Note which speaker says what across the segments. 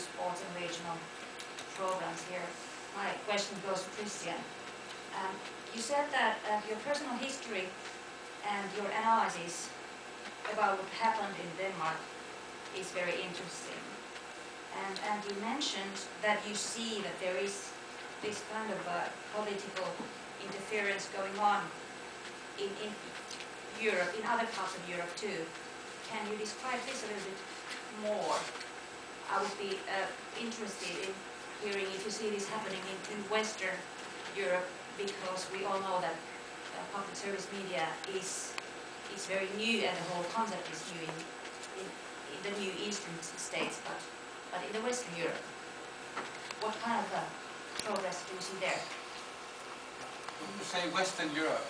Speaker 1: sports and regional programs here. My question goes to Christian. You said that your personal history and your analysis about what happened in Denmark is very interesting. And you mentioned that you see that there is this kind of political interference going on in Europe, in other parts of Europe too. Can you describe this a little bit more? I would be interested in hearing if you see this happening in Western Europe, because we all know that public service media is very new and the whole concept is new in the new Eastern states, but in the Western Europe, what kind of progress do you see there?
Speaker 2: When you say Western Europe,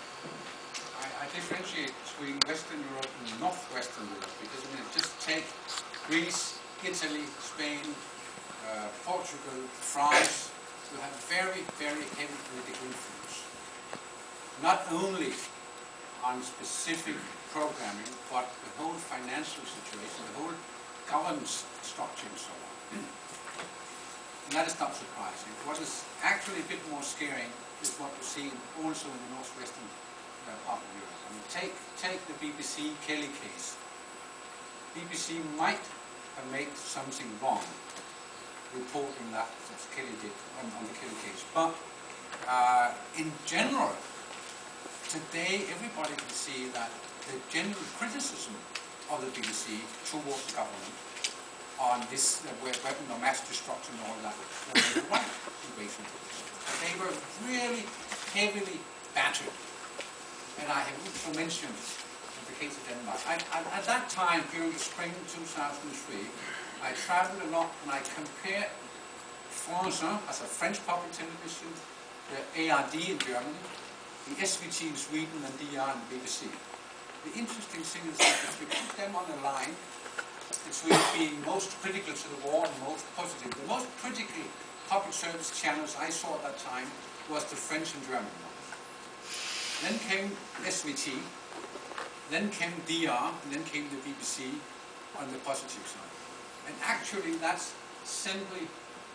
Speaker 2: I differentiate between Western Europe and Northwestern Europe, because I mean, just take Greece, Italy, Spain, Portugal, France, you have very, very heavy political influence. Not only on specific programming, but the whole financial situation, the whole governance structure and so on. And that is not surprising. What is actually a bit more scary is what we're seeing also in the northwestern part of Europe. I mean, take the BBC Kelly case. BBC might have made something wrong reporting that, as Kelly did on the Kelly case. But in general, today everybody can see that the general criticism of the BBC towards the government on this weapon of mass destruction and all that was the right invasion. They were really heavily battered. And I have also mentioned the case of Denmark. At that time, during the spring 2003, I traveled a lot and I compared France 1 as a French public television, the ARD in Germany, the SVT in Sweden, and DR and BBC. The interesting thing is that if you put them on a line between being most critical to the war and most positive, the most critical public service channels I saw at that time was the French and German ones. Then came SVT, then came DR, and then came the BBC on the positive side. And actually that's simply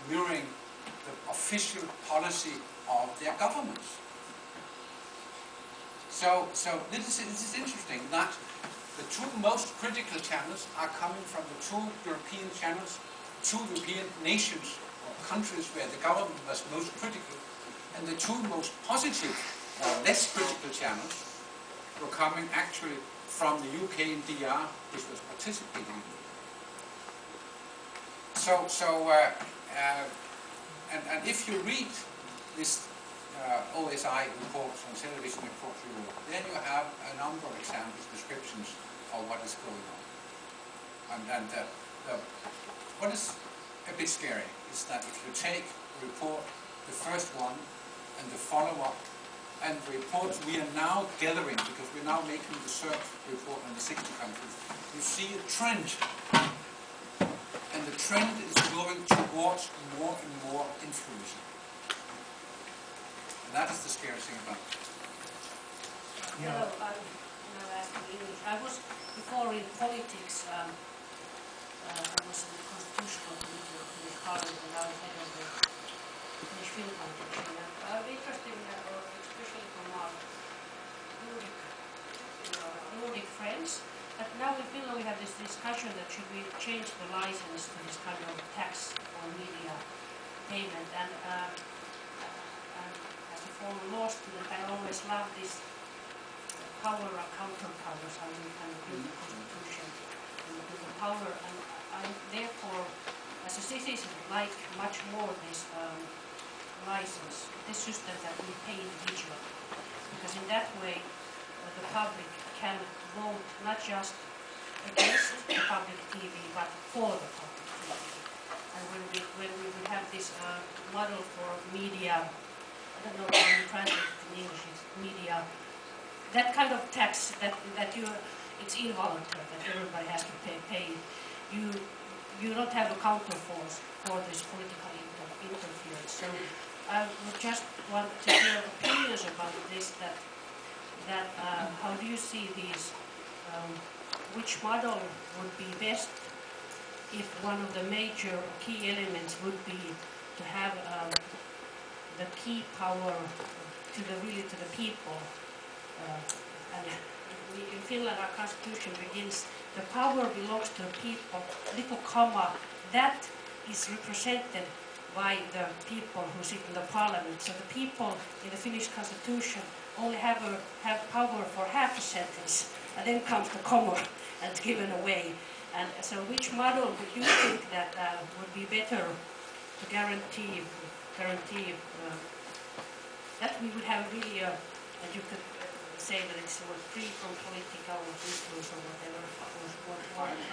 Speaker 2: mirroring the official policy of their governments. So this is interesting that the two most critical channels are coming from the two European channels, two European nations or countries where the government was most critical, and the two most positive or less critical channels were coming actually from the UK and DR, which was participating in it. And if you read this OSI reports on television across Europe, then you have a number of examples, descriptions of what is going on. And what is a bit scary is that if you take the report, the first one, and the follow-up, and the reports we are now gathering, because we're now making the search report on the 60 countries, you see a trend. And the trend is going towards more and more influence. And that is the scary thing about it.
Speaker 3: Hello, I'm now asking English. I was before in politics, I was in the constitutional committee of Finnish Parliament, and now head of the Finnish Film Foundation. And I'm interested in that, especially from our Nordic friends. But now in Finland we have this discussion that should we change the license to this kind of tax or media payment. And as a former law student, I always love this power or counterpowers, how we kind of build the constitution and build the power. And I therefore, as a citizen, like much more this license, this system that we pay individually. Because in that way, the public can vote not just against the public TV, but for the public TV. And when we have this model for media, I don't know how you translate it in English, it's media, that kind of tax that it's involuntary, that everybody has to pay. You don't have a counterforce for this political interference. So I would just want to hear opinions about this, that how do you see these, which model would be best if one of the major key elements would be to have the key power to the people. And in Finland our constitution begins, the power belongs to the people, little comma, that is represented by the people who sit in the parliament. So the people in the Finnish constitution only have power for half a sentence, and then comes the comma and it's given away. And so which model would you think that would be better to guarantee that we would have really and you could say that it's free from political influence or whatever?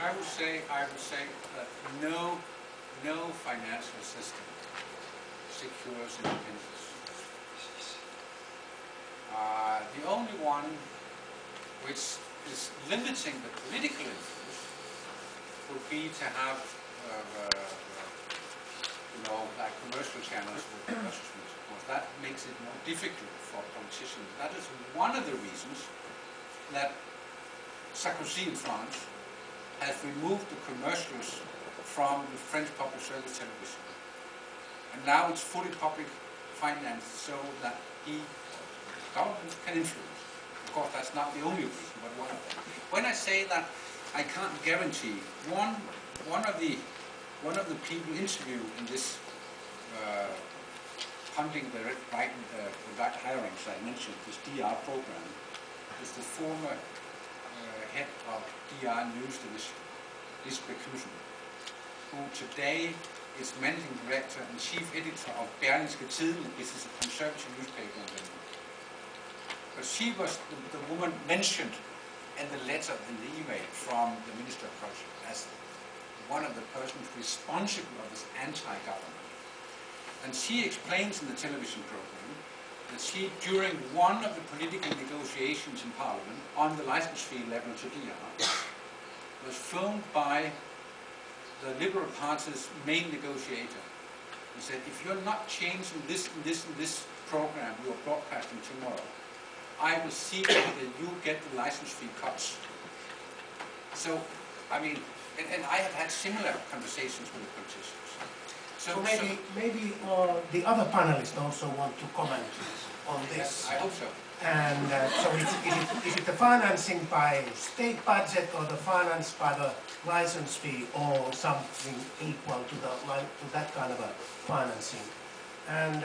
Speaker 2: I would say that no financial system secures independence. The only one which is limiting the political influence would be to have, like commercial channels with commercial speech. Of course, that makes it more difficult for politicians. That is one of the reasons that Sarkozy in France has removed the commercials from the French public service television. And now it's fully public financed so that government can influence. Of course, that's not the only reason, but one of them. When I say that I can't guarantee, one of the people interviewed in this funding the right hirings I mentioned, this DR program, is the former head of DR News Division, Lisbeth Knudsen, who today is managing director and chief editor of Berlingske Tidende, which is a conservative newspaper in Denmark. But she was the woman mentioned in the letter, in the email from the Minister of Culture as one of the persons responsible of this anti-government. And she explains in the television program that she, during one of the political negotiations in Parliament on the license fee level to DR, was phoned by the Liberal Party's main negotiator and said, if you're not changing this and this and this program you're broadcasting tomorrow, I will see that you get the license fee cuts. So, I mean, and I have had similar conversations with the politicians.
Speaker 4: So maybe the other panelists also want to comment on this.
Speaker 2: Yes, I hope so.
Speaker 4: And so is it the financing by state budget or the finance by the license fee or something equal to that kind of a financing? And